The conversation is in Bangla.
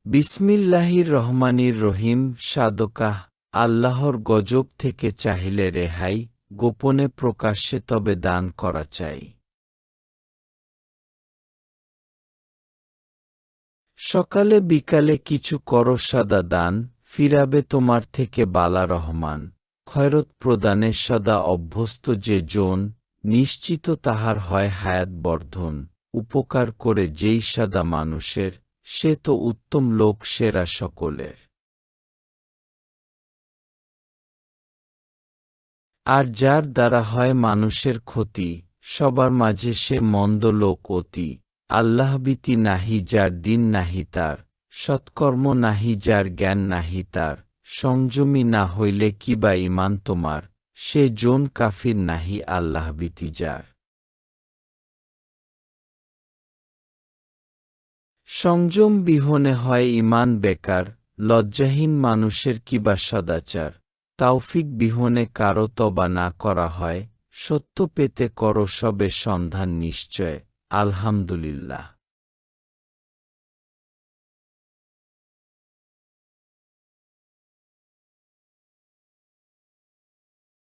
বিসমিল্লাহির রহমানির রহিম। সাদকাহ। আল্লাহর গজব থেকে চাহিলে রেহাই, গোপনে প্রকাশ্যে তবে দান করা চাই। সকালে বিকালে কিছু করো সদা দান, ফিরাবে তোমার থেকে বালা রহমান। খয়রত প্রদানে সদা অভ্যস্ত যে জন, নিশ্চিত তাহার হয় হায়াত বর্ধন। উপকার করে যেই সদা মানুষের, সে তো উত্তম লোক সেরা সকলের। আর যার দ্বারা হয় মানুষের ক্ষতি, সবার মাঝে সে মন্দ লোক অতি। আল্লাহভীতি নাহি যার দিন নাহি তার, সৎকর্ম নাহি যার জ্ঞান নাহি তার, সংযমী না হইলে কিবা ঈমান তোমার, সে জন কাফির নাহি আল্লাহভীতি যার। সংযম বিহনে হয় ঈমান বেকার, লজ্জাহীন মানুষের কিবা সদাচার। তাওফিক বিহনে কারো তবা না করা হয়, সত্য পেতে করো সবে সন্ধান নিশ্চয়। আলহামদুলিল্লাহ।